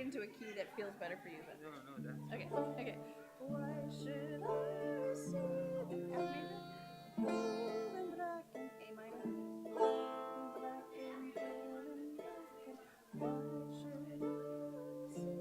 into a key that feels better for you. But No, no, that's okay, okay. Why should I sit in F major, cold and black and A minor, cold and black and cold and black and why should I sit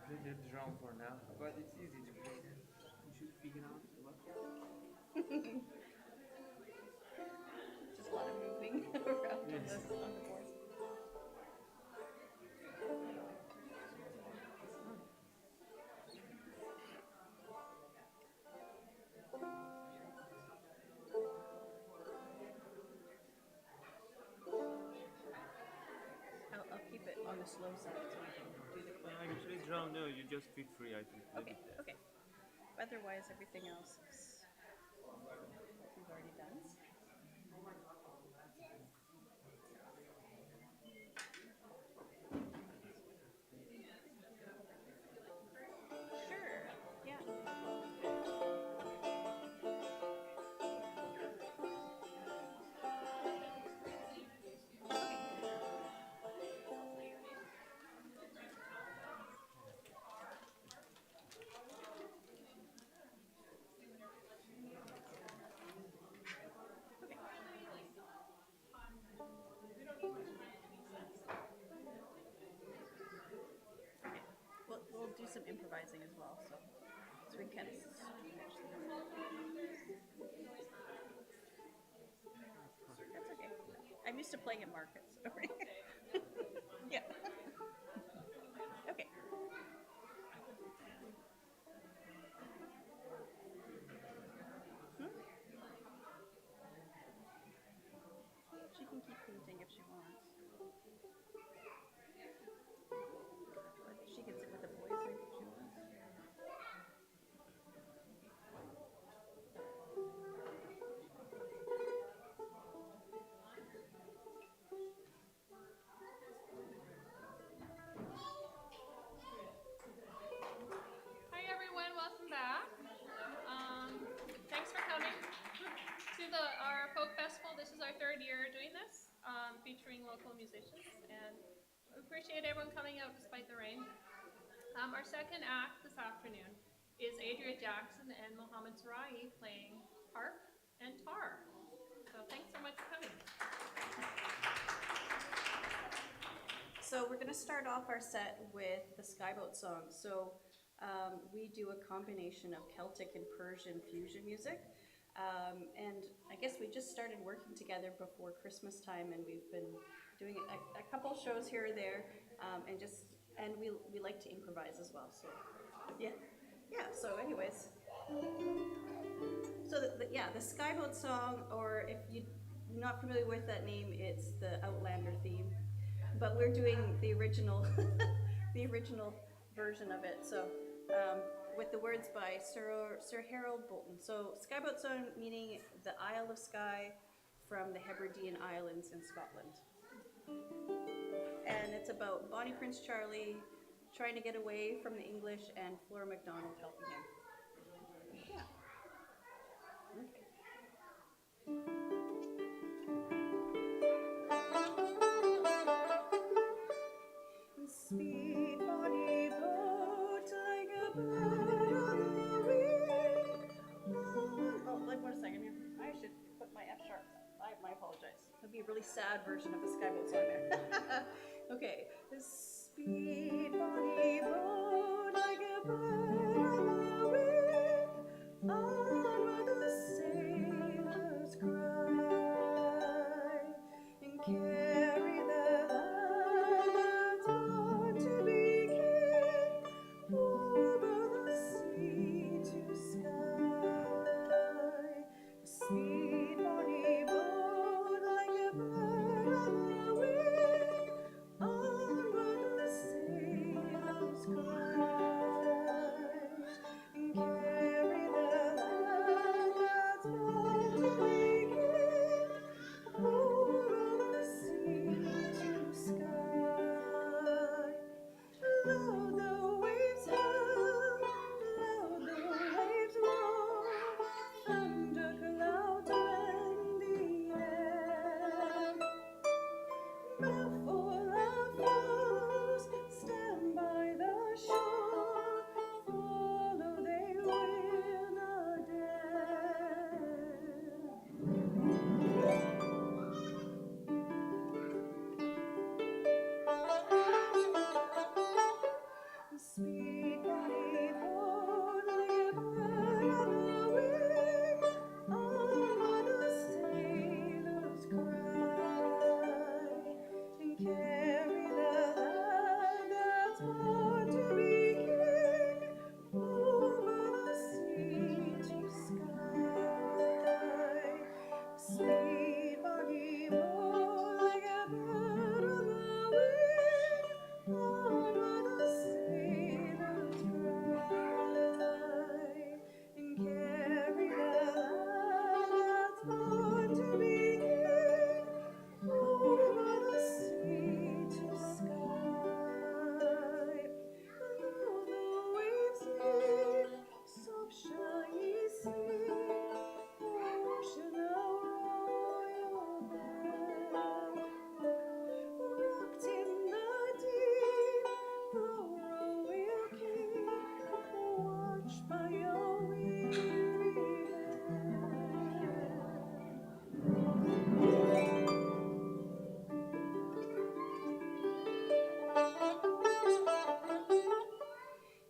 play the drum for now, but it's easy to play. You should figure out what. just a lot of moving around Yes. on the boards. I'll keep it on the slow side so I can do the quick. I can play drum. No, you just feel free. I can play Okay, with that. okay. Otherwise, everything else is we've already done. Sure. Yeah. Okay. We'll do some improvising as well, so we can kind of switch things. That's okay. I'm used to playing at markets. Yeah. Okay. Hmm? She can keep painting if she wants. But she can sit with the boys if she wants. Hi everyone, welcome back. Thanks for coming to our folk festival. This is our third year doing this, featuring local musicians, and we appreciate everyone coming out despite the rain. Our second act this afternoon is Adria Jackson and Mohammad Sahraei playing harp and tar. So thanks so much for coming. So we're going to start off our set with the Skyboat song. So we do a combination of Celtic and Persian fusion music. And I guess we just started working together before Christmas time, and we've been doing a couple shows here or there, and we like to improvise as well. So yeah. So anyways, so the Skyboat song, or if you're not familiar with that name, it's the Outlander theme. But we're doing the original, the original version of it. So, with the words by Sir Harold Bolton. So, Skyboat song meaning the Isle of Skye from the Hebridean Islands in Scotland. And it's about Bonnie Prince Charlie trying to get away from the English and Flora MacDonald helping him. Yeah. Speed Bonnie boat like a bird on the wing. Oh, like 1 second here. I should put my F sharp. I apologize. It'll be a really sad version of the Skyboat song there. Okay. Speed Bonnie boat like a bird on the wing. On will the sailors cry and carry the Sweet bonny boat, lay a bird on the wing. All the sailors cry and carry the lad that's born to be king over the sea to sky. Sweet bonny boat, like a bird on the wing, over the sailors cry and carry the lad that's born to be king over the sea to sky. And though the waves sing, soft shall ye sing, ocean a royal bell. Rocked in the deep, the royal king, watched by your weary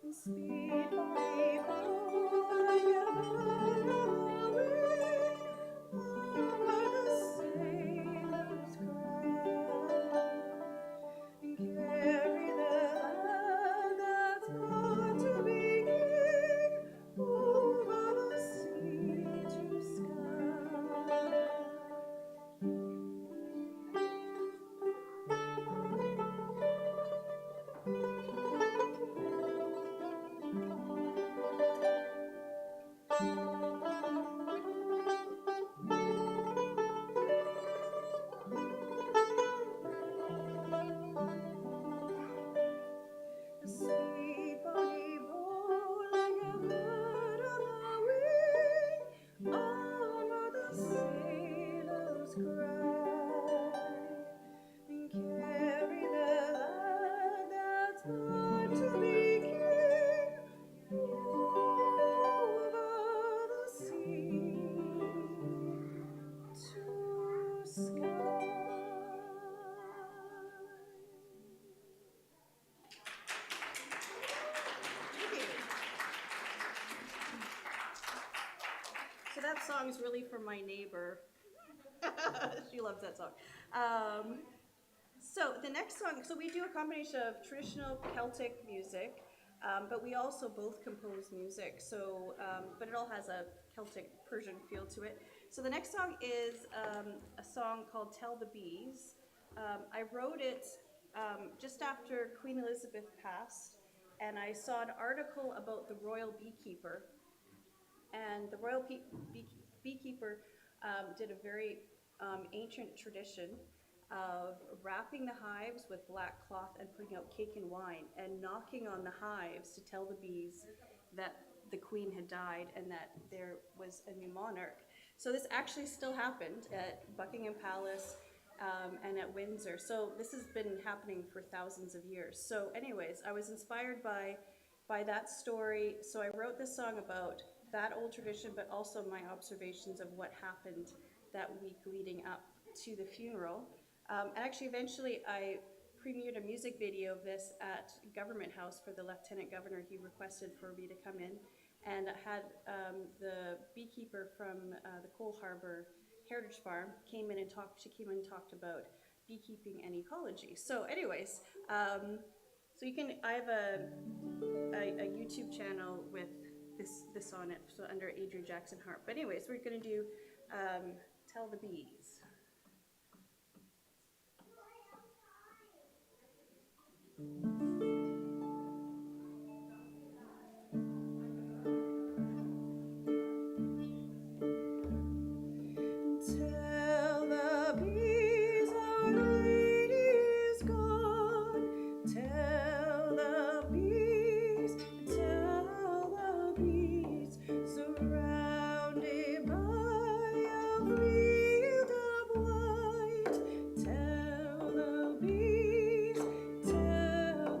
and speed bonny boat, like a bird on the wing, over the sailors cry and carry the lad that's born to be king over the sea to sky. A sweet bonny boat, like a bird on the wing, over the sailors cry and carry the lad that's born to be king over the sea to sky. So that song's really for my neighbor. She loves that song. So the next song, so we do a combination of traditional Celtic music, but we also both compose music. So, but it all has a Celtic Persian feel to it. So the next song is a song called "Tell the Bees." I wrote it just after Queen Elizabeth passed, and I saw an article about the royal beekeeper. And the royal beekeeper did a very ancient tradition of wrapping the hives with black cloth and putting out cake and wine and knocking on the hives to tell the bees that the queen had died and that there was a new monarch. So this actually still happened at Buckingham Palace and at Windsor. So this has been happening for thousands of years. So anyways, I was inspired by that story. So I wrote this song about that old tradition, but also my observations of what happened that week leading up to the funeral. And actually, eventually, I premiered a music video of this at Government House for the Lieutenant Governor. He requested for me to come in, and I had the beekeeper from the Coal Harbour Heritage Farm came in and talked. She came in and talked about beekeeping and ecology. So, anyways, so you can. I have a YouTube channel with this on it, so under Adria Jackson Hart. But anyways, we're gonna do "Tell the Bees." Tell the bees our lady is gone. Tell the bees, surrounded by a field of white. Tell the bees, tell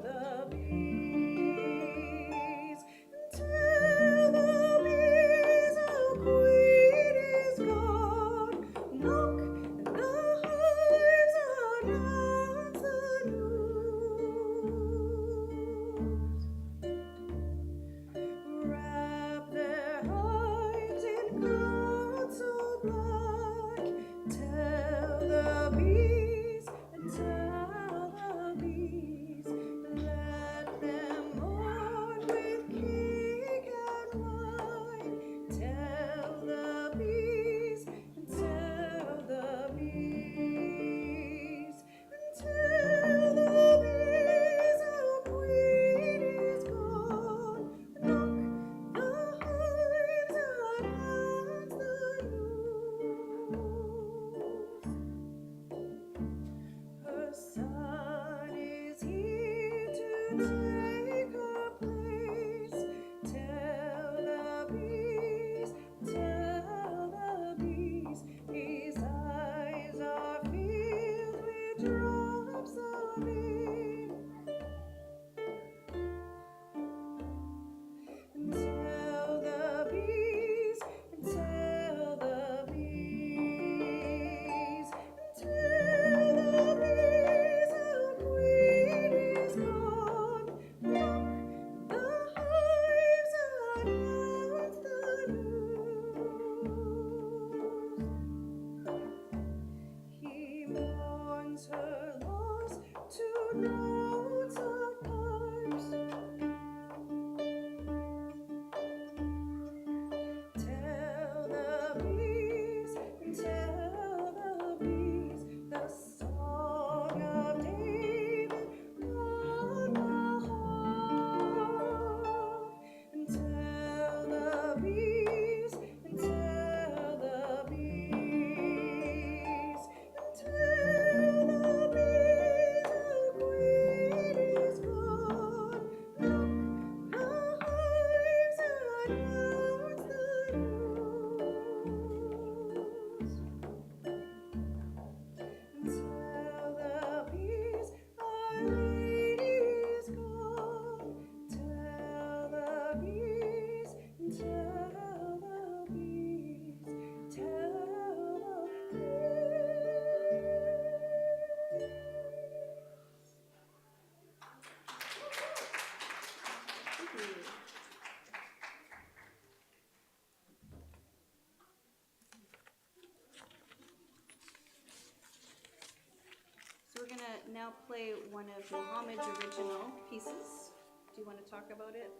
now play one of Mohammed's original pieces. Do you want to talk about it?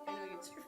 I know you do.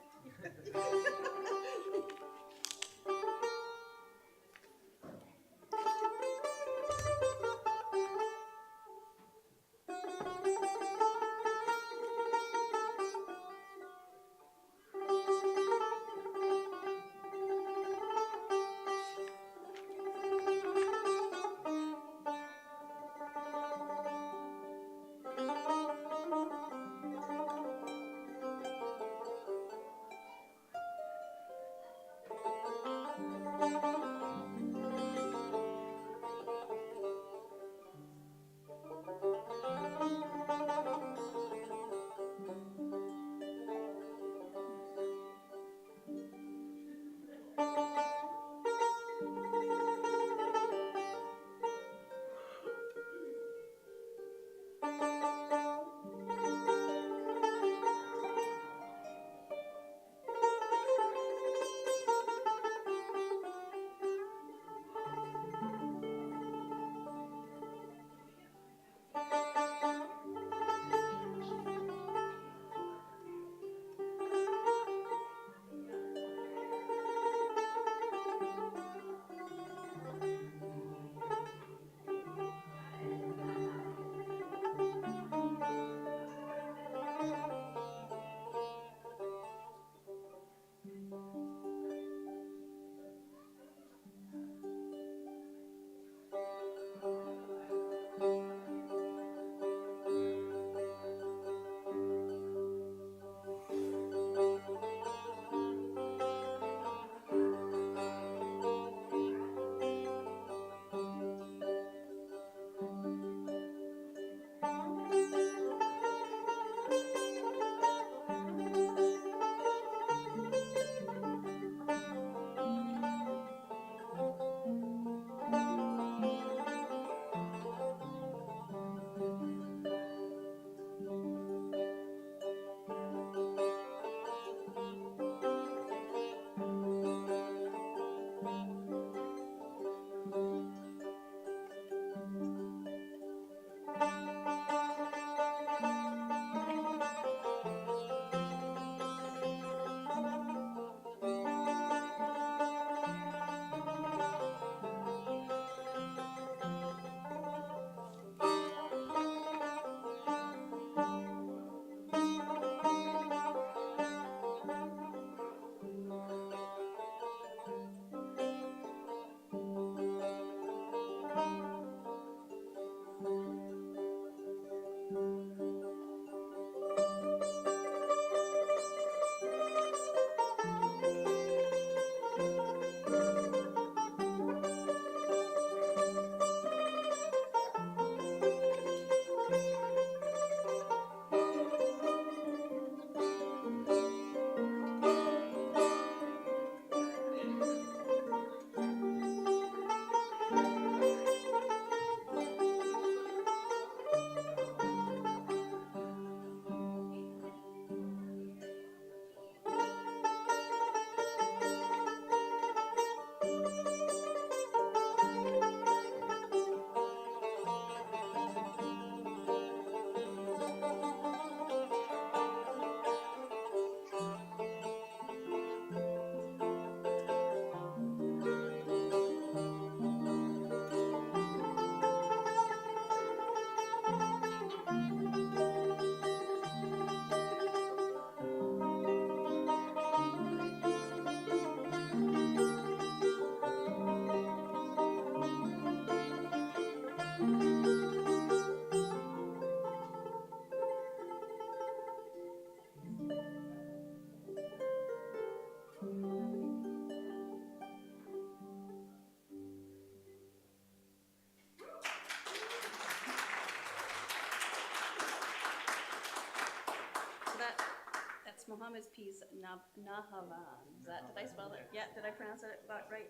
That's Mohammed's piece, Nahavan. Did I spell it? Yeah, did I pronounce it right?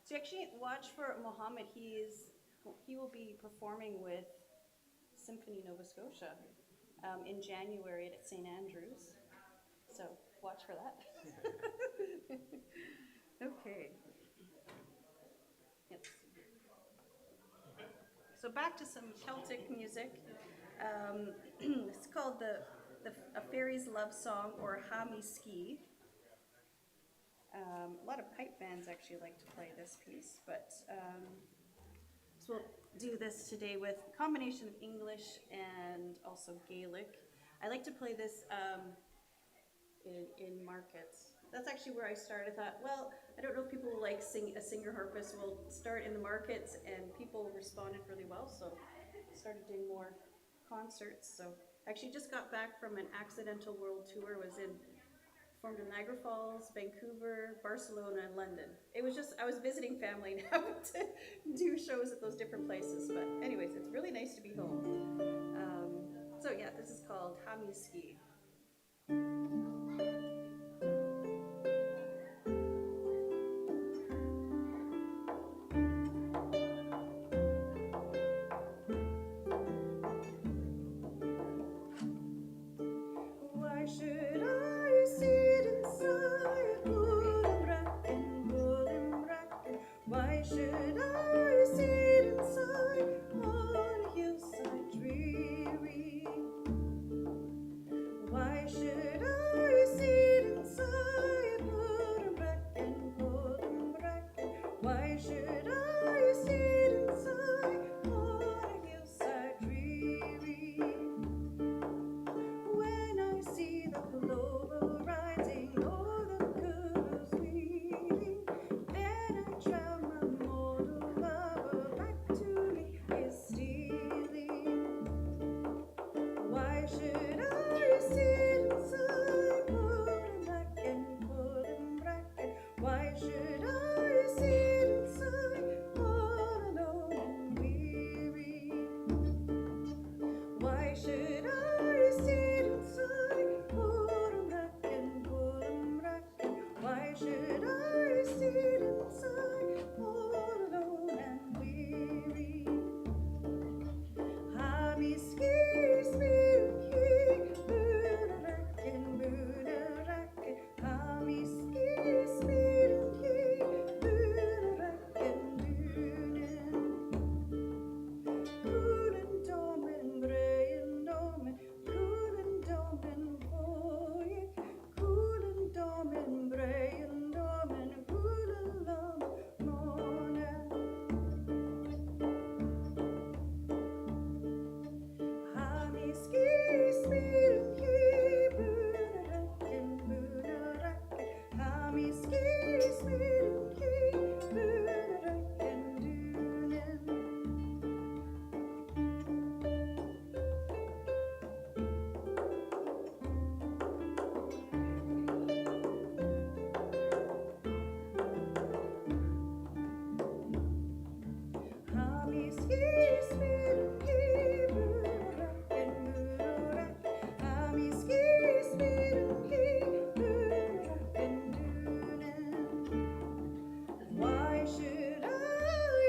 So actually, watch for Mohammed. He will be performing with Symphony Nova Scotia in January at St. Andrews. So watch for that. Okay. Yep. So back to some Celtic music. It's called A Fairy's Love Song, or Hami Ski. A lot of pipe bands actually like to play this piece, but so we'll do this today with a combination of English and also Gaelic. I like to play this in markets. That's actually where I started. I thought, well, I don't know if people will like a singer harpist. We'll start in the markets, and people responded really well, so started doing more concerts. So actually just got back from an accidental world tour. Performed in Niagara Falls, Vancouver, Barcelona, and London. It was just, I was visiting family and having to do shows at those different places. But anyways, it's really nice to be home. So yeah, this is called Hami Ski. Why should I sit inside Bullen, why should I sit inside on a hillside dreary? Why should I sit inside Bullen, why should I sit inside on a hillside dreary? When I see the plover rising, oh, the cuckoo's weaving, then I trow my mortal lover back to me is stealing. Why should I sit inside Bullen Bracken? Why should I sit inside all alone and weary? Why should I sit inside Bullen Bracken? Why should I sit inside all alone and weary? Hami ski, spooky, Buddha-racken, Hami ski, spooky, Buddha-racken, Coolen domen, breien domen, coolen domen, boy, coolen domen, breien domen, coolen lom, mona. Hami ski, spooky, Buddha-racken, Hami ski, spooky, Buddha-racken, Hami ski, spooky, Buddha-racken, Hami ski, spooky, Buddha-racken, why should I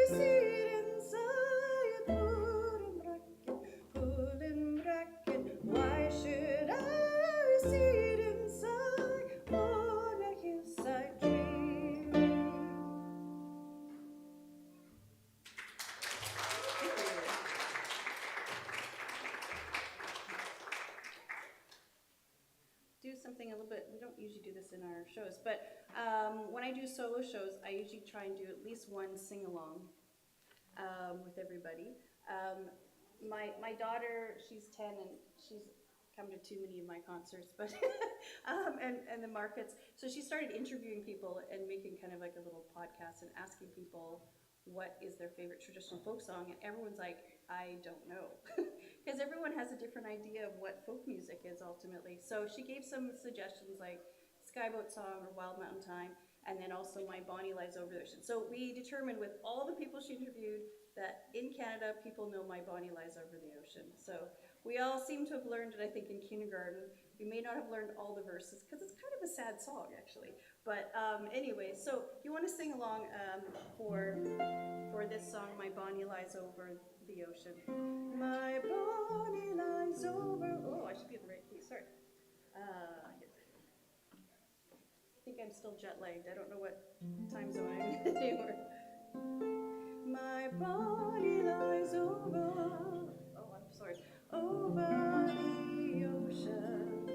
sit inside Bullen Bracken? Why should I sit inside on a hillside dreary? Do something a little bit, we don't usually do this in our shows, but when I do solo shows, I usually try and do at least one sing-along with everybody. My daughter, she's 10 and she's come to too many of my concerts, but and the markets. So she started interviewing people and making kind of like a little podcast and asking people what is their favorite traditional folk song, and everyone's like, I don't know. Because everyone has a different idea of what folk music is ultimately. So she gave some suggestions like Skyboat Song or Wild Mountain Time, and then also My Bonnie Lies Over the Ocean. So we determined with all the people she interviewed that in Canada, people know My Bonnie Lies Over the Ocean. So we all seem to have learned it, I think, in kindergarten. We may not have learned all the verses, because it's kind of a sad song, actually. But anyway, so if you want to sing along for this song, My Bonnie Lies Over the Ocean. My Bonnie lies over, oh, I should be in the right key, sorry. Here. I think I'm still jet lagged. I don't know what time zone I'm in anymore. My body lies over, oh, I'm sorry, over the ocean.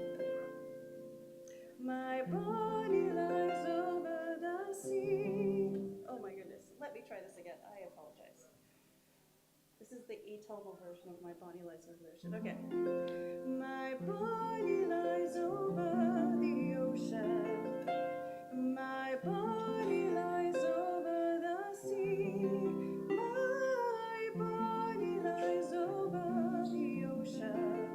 My body lies over the sea. Oh my goodness. Let me try this again. I apologize. This is the atonal version of my body lies over the ocean. Okay. My body lies over the ocean. My body lies over the sea. My body lies over the ocean.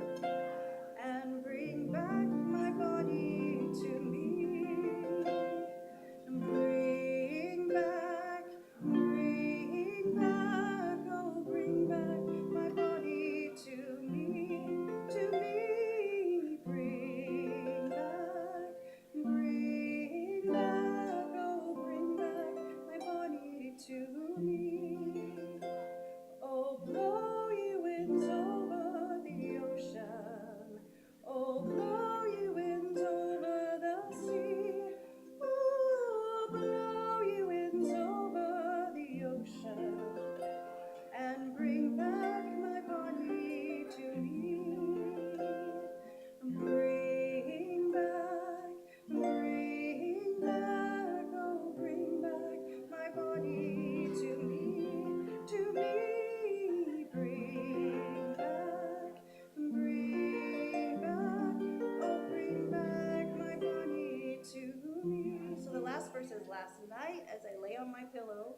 And bring back my body to me. Bring back, oh, bring back my body to me, to me. Bring back, oh, bring back my body to me. Oh, blow ye winds over the ocean. Oh, blow ye winds over the sea. Oh, blow ye winds over the ocean. And bring back my body to me. Bring back, oh, bring back my body to me, to me. Bring back, oh, bring back my body to me. So the last verse is, last night as I lay on my pillow,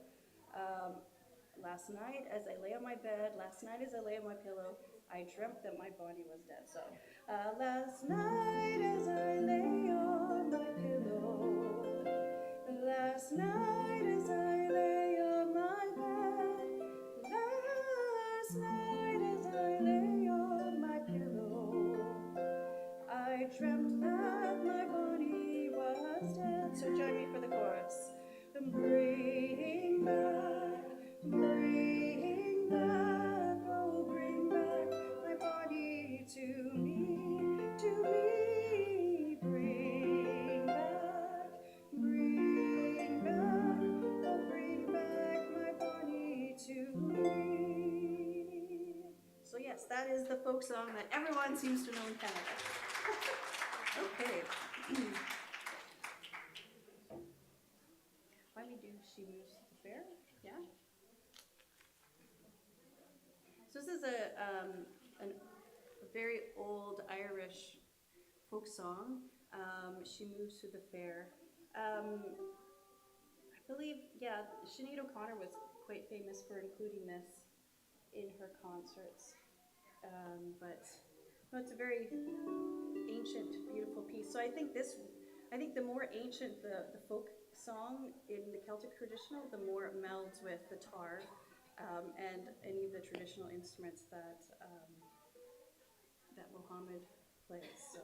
last night as I lay on my bed, last night as I lay on my pillow, I dreamt that my body was dead. So, last night as I lay on my pillow, last night as I lay on my bed, last night as I lay on my pillow, I dreamt that my body was dead. So join me for the chorus. Bring back, oh, bring back my body to me, to me. Bring back, oh, bring back my body to me. So yes, that is the folk song that everyone seems to know in Canada. Okay. Why don't we do She Moves to the Fair? Yeah? So this is a very old Irish folk song. She Moves to the Fair. I believe, yeah, Sinead O'Connor was quite famous for including this in her concerts. But no, it's a very ancient, beautiful piece. So I think the more ancient the folk song in the Celtic traditional, the more it melds with the tar and any of the traditional instruments that Mohammad plays. So.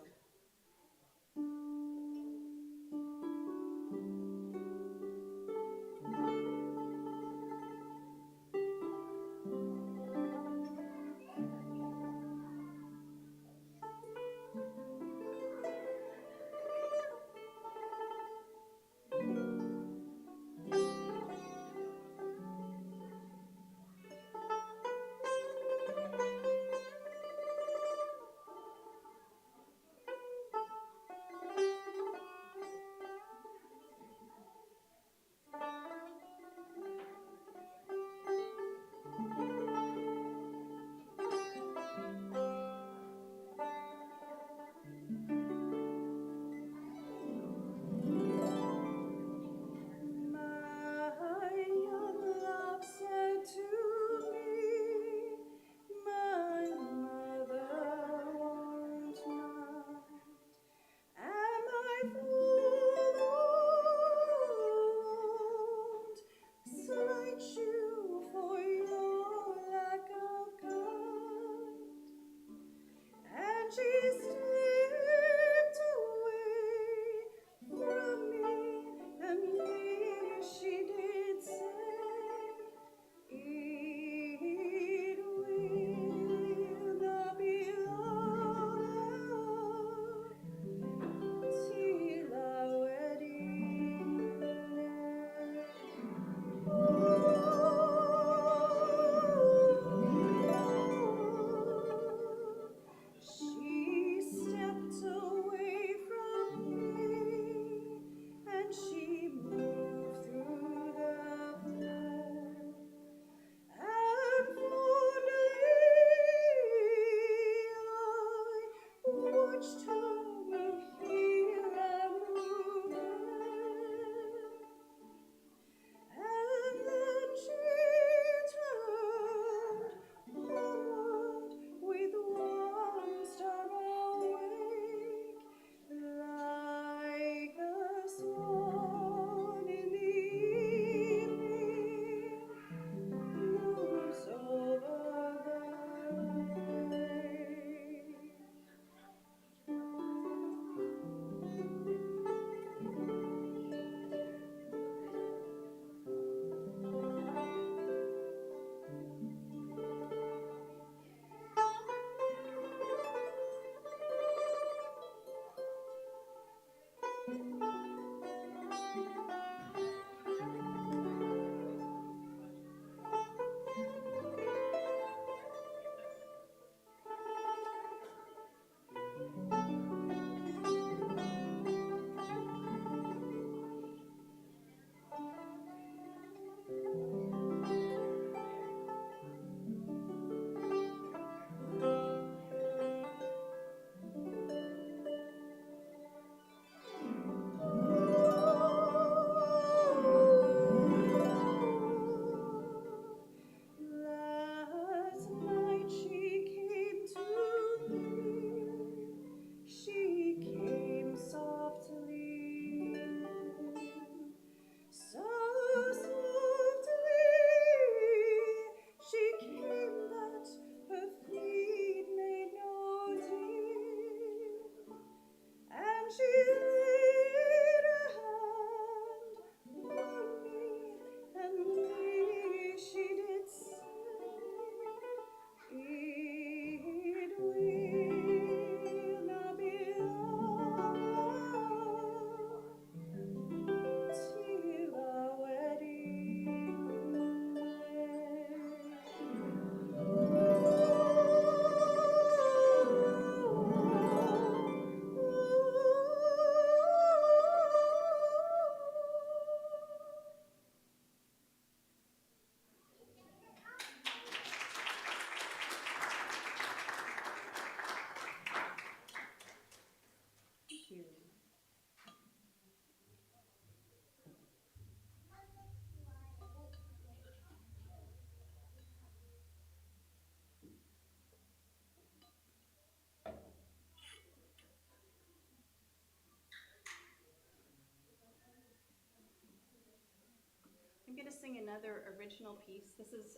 going to sing another original piece. This is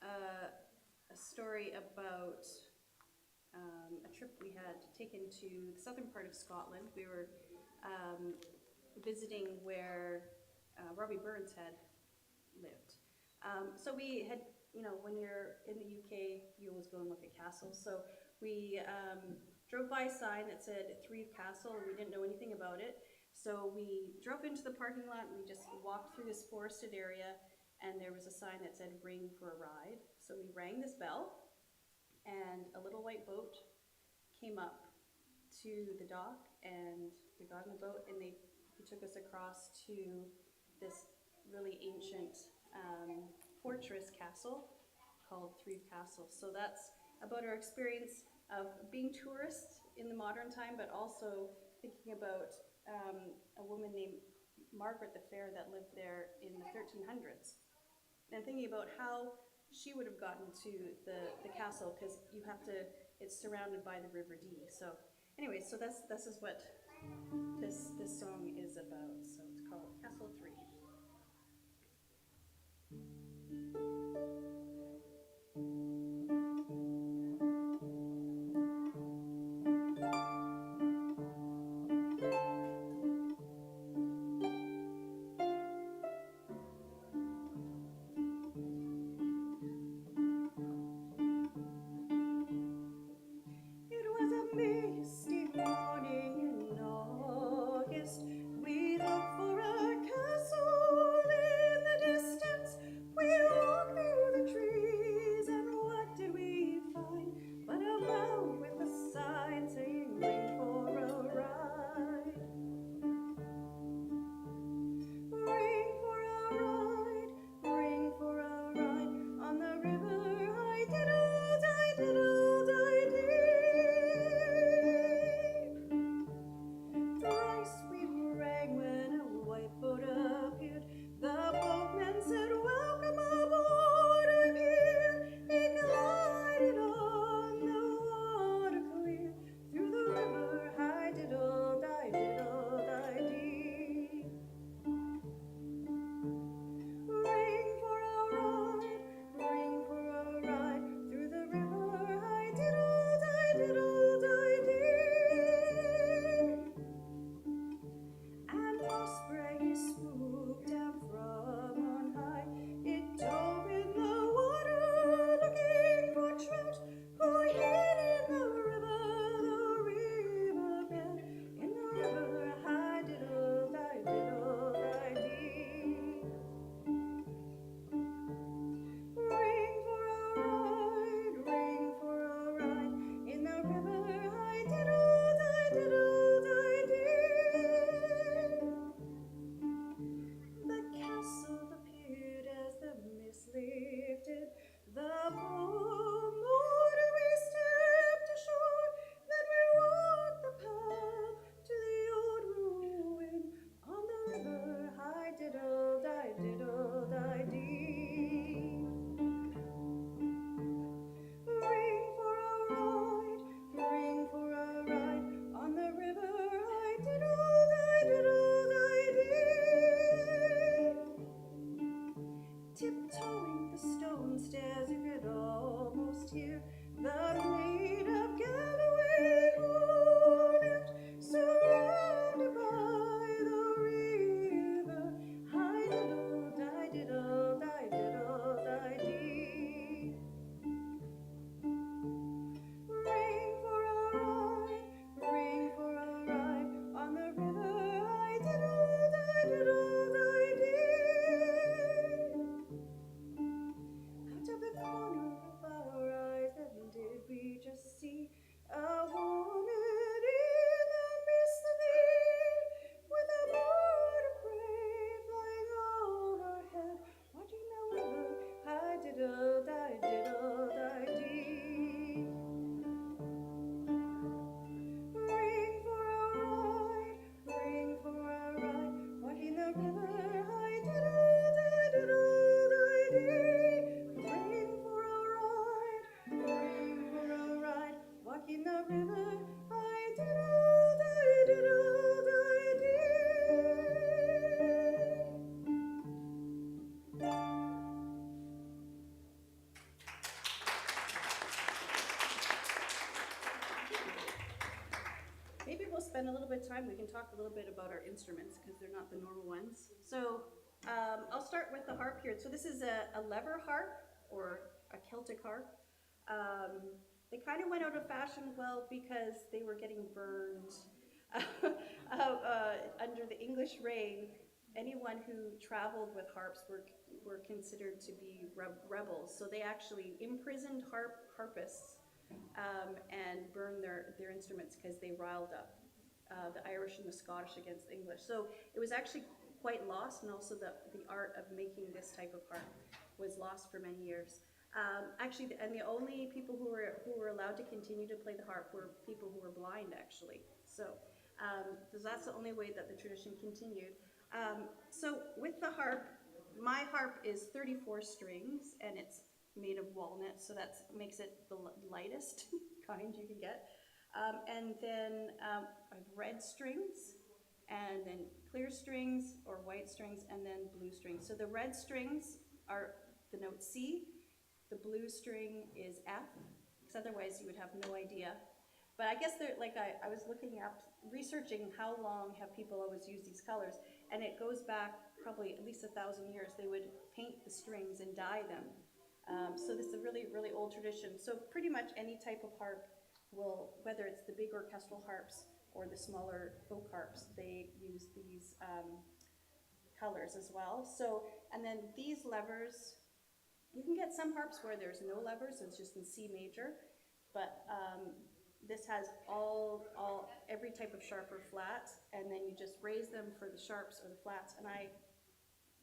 a story about a trip we had taken to the southern part of Scotland. We were visiting where Robbie Burns had lived. So we had, you know, when you're in the UK, you always go and look at castles. So we drove by a sign that said Threave Castle, and we didn't know anything about it. So we drove into the parking lot, and we just walked through this forested area, and there was a sign that said ring for a ride. So we rang this bell, and a little white boat came up to the dock, and we got in the boat, and he took us across to this really ancient fortress castle called Threave Castle. So that's about our experience of being tourists in the modern time, but also thinking about a woman named Margaret the Fair that lived there in the 1300s, and thinking about how she would have gotten to the castle, because it's surrounded by the River Dee. So anyway, so this is what this song is about. So it's called Castle Threave. It was a misty morning in August. We looked for a castle in the distance. We walked time, we can talk a little bit about our instruments because they're not the normal ones. So I'll start with the harp here. So this is a lever harp or a Celtic harp. They kind of went out of fashion, well, because they were getting burned under the English reign. Anyone who traveled with harps were considered to be rebels. So they actually imprisoned harpists and burned their instruments because they riled up the Irish and the Scottish against the English. So it was actually quite lost, and also the art of making this type of harp was lost for many years. Actually, and the only people who were allowed to continue to play the harp were people who were blind, actually. So that's the only way that the tradition continued. So with the harp, my harp is 34 strings, and it's made of walnut, so that makes it the lightest kind you can get. And then I have red strings, and then clear strings or white strings, and then blue strings. So the red strings are the note C, the blue string is F, because otherwise you would have no idea. But I guess they're like I was looking up, researching how long have people always used these colors, and it goes back probably at least 1,000 years. They would paint the strings and dye them. So this is a really, really old tradition. So pretty much any type of harp will, whether it's the big orchestral harps or the smaller folk harps, they use these colors as well. So, and then these levers, you can get some harps where there's no levers, so it's just in C major, but this has every type of sharp or flat, and then you just raise them for the sharps or the flats, and I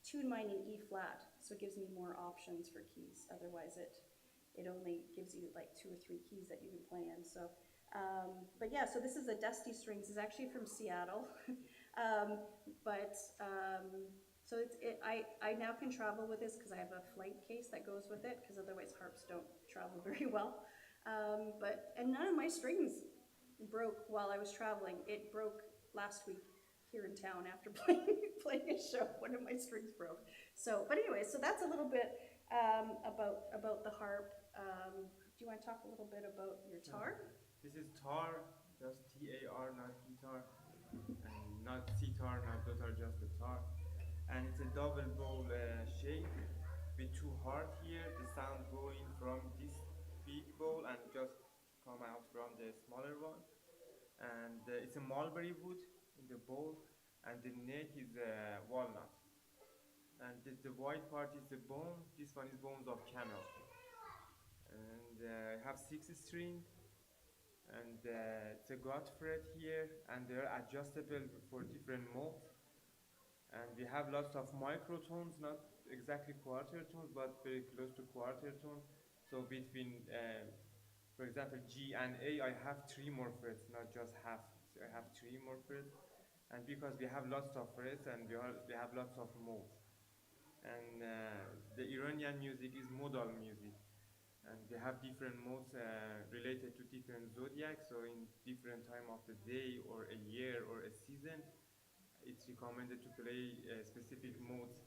tune mine in E flat, so it gives me more options for keys. Otherwise it only gives you like 2 or 3 keys that you can play in. So, but yeah, so this is a Dusty Strings. It's actually from Seattle, so I now can travel with this because I have a flight case that goes with it, because otherwise harps don't travel very well. And none of my strings broke while I was traveling. It broke last week here in town after playing a show. One of my strings broke. So, but anyway, so that's a little bit about the harp. Do you want to talk a little bit about your tar? This is tar, just T-A-R, not guitar, and not sitar, not dotar, just the tar. And it's a double bowl shape with 2 hearts here. The sound going from this big bowl and just come out from the smaller one. And it's a mulberry wood in the bowl, and the neck is walnut. And the white part is the bone. This one is bones of camel. And I have 6 strings, and it's a gut fret here, and they're adjustable for different modes. And we have lots of microtones, not exactly quarter tones, but very close to quarter tones. So between, for example, G and A, I have 3 more frets, not just half. So I have 3 more frets. And because we have lots of frets and we have lots of modes. And the Iranian music is modal music. And we have different modes related to different zodiacs. So in different time of the day or a year or a season, it's recommended to play specific modes.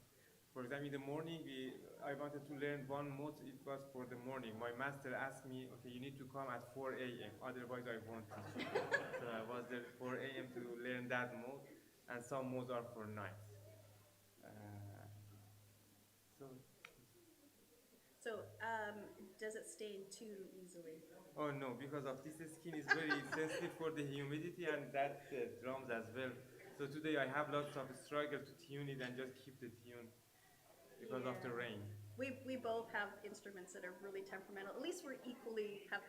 For example, in the morning, I wanted to learn one mode. It was for the morning. My master asked me, okay, you need to come at 4 a.m. Otherwise, I won't teach you. So I was there at 4 a.m. to learn that mode, and some modes are for night. So Does it stain too easily? Oh no, because of this skin is very sensitive for the humidity and that drums as well. So today I have lots of struggle to tune it and just keep the tune because of the rain. We both have instruments that are really temperamental. At least we're equally have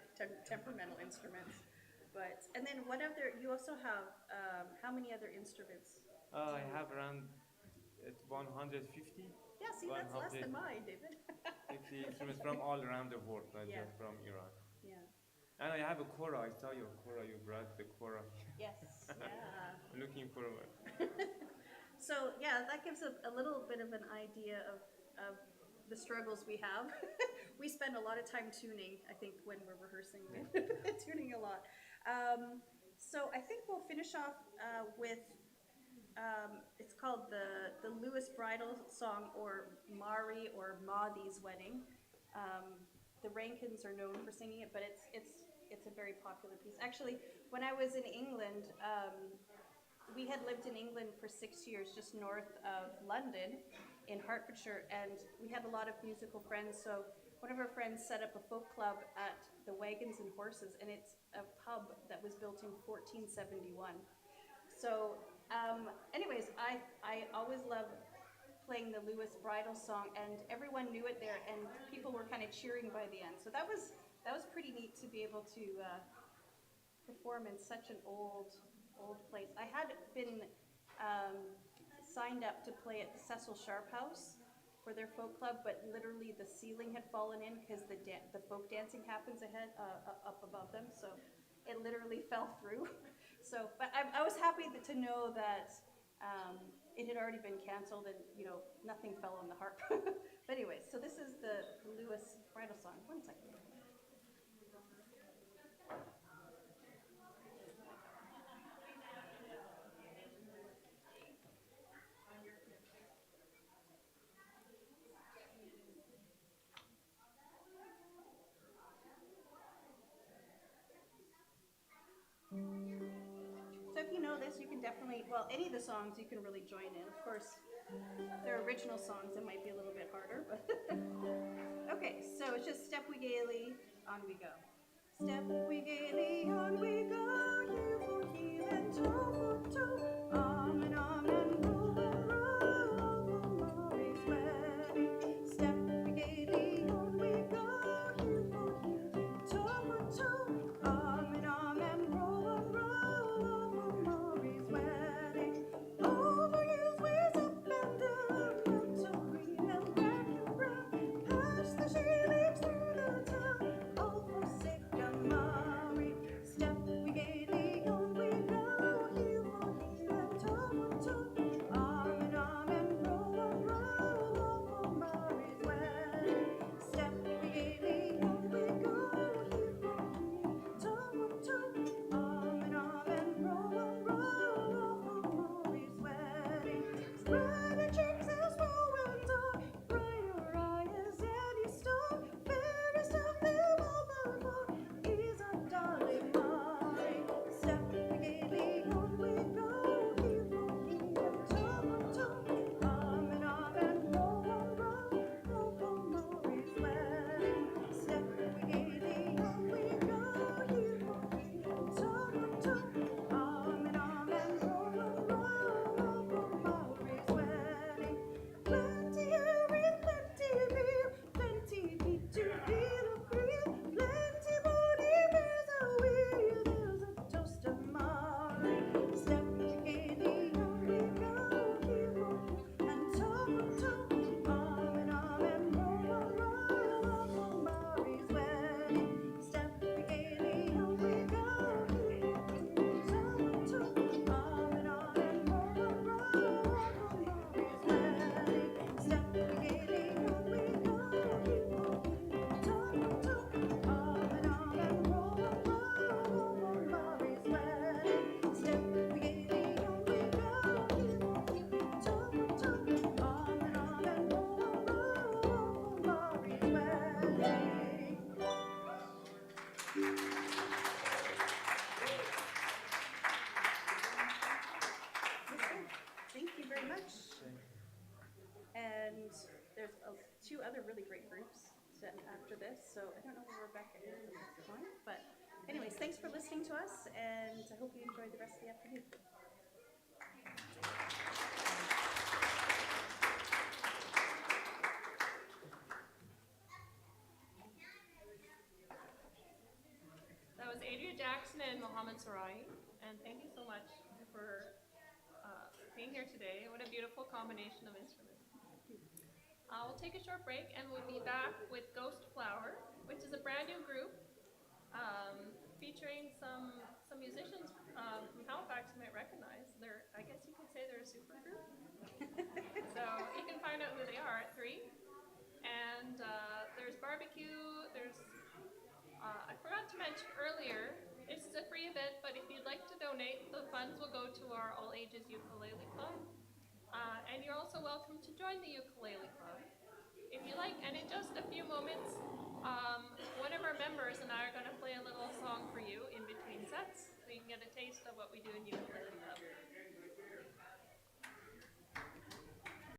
temperamental instruments. And then what other? You also have how many other instruments? I have around 150. Yeah, see, that's less than mine, David. 50 instruments from all around the world, not just from Iran. Yeah. And I have a kora. I saw your kora. You brought the kora. Yes. Yeah. I'm looking forward. So yeah, that gives a little bit of an idea of the struggles we have. We spend a lot of time tuning, I think, when we're rehearsing, tuning a lot. So I think we'll finish off with, it's called the Lewis Bridal Song, or Mari or Madhi's Wedding. The Rankins are known for singing it, but it's a very popular piece. Actually, when I was in England, we had lived in England for 6 years, just north of London in Hertfordshire, and we had a lot of musical friends. So one of our friends set up a folk club at the Wagons and Horses, and it's a pub that was built in 1471. So, anyways, I always loved playing the Lewis bridal song, and everyone knew it there, and people were kind of cheering by the end. So that was pretty neat to be able to perform in such an old place. I had been signed up to play at the Cecil Sharp House for their folk club, but literally the ceiling had fallen in because the folk dancing happens up above them, so it literally fell through. So, but I was happy to know that it had already been canceled, and nothing fell on the harp. But anyways, so this is the Lewis bridal song. 1 second. So if you know this, you can definitely, well, any of the songs you can really join in. Of course, they're original songs, it might be a little bit harder, but okay, so it's just step we gaily, on we go. Step we gaily, on we go, heel for heel and toe for toe, arm and roll for Maurie's wedding. Step we gaily, on we go, heel for heel, toe for toe, arm and roll for Maurie's wedding. Over heels, ways up and down, not green and black and brown, past the she leaves through the town, all for Maury. Step we gaily, on we go, heel for heel and toe for toe, arm and roll for Maury's wedding. Step we gaily, on we go, heel for heel, toe for toe, arm and roll for Maury's wedding. Brighter cheeks as well and dark, brighter eye as any star, fairest of them all before is our darling Maury. Step we gaily, on we go, heel for heel, toe for toe, arm and roll for Maury's wedding. Step we gaily, on we go, heel for heel, toe for toe, arm and roll for Maury's wedding. Plenty hurry, plenty beer, plenty meat to feel a thrill, plenty body bears a wheel. There's a toast of Maury. Step we gaily, on we go, heel for heel and toe for toe, arm and roll for Maury's wedding. Step we gaily, on we go, heel for heel, toe for toe, arm and roll for Maury's wedding. Step we gaily, on we go, heel for heel, toe for toe, arm and roll for Maury's wedding. Step we gaily, on we go, heel for heel, toe for toe, arm and roll for Maury's wedding. Thank you very much. And there's two other really great groups after this, so I don't know where Rebecca is at this point, but anyways, thanks for listening to us, and I hope you enjoy the rest of the afternoon. That was Adria Jackson and Mohammad Sahraei, and thank you so much for being here today. What a beautiful combination of instruments. We'll take a short break, and we'll be back with Ghost Flower, which is a brand new group featuring some musicians from Halifax you might recognize. I guess you could say they're a super group. So you can find out who they are at 3. And there's barbecue. I forgot to mention earlier, this is a free event, but if you'd like to donate, the funds will go to our All Ages Ukulele Club. And you're also welcome to join the Ukulele Club if you like. And in just a few moments, one of our members and I are going to play a little song for you in between sets, so you can get a taste of what we do in ukulele.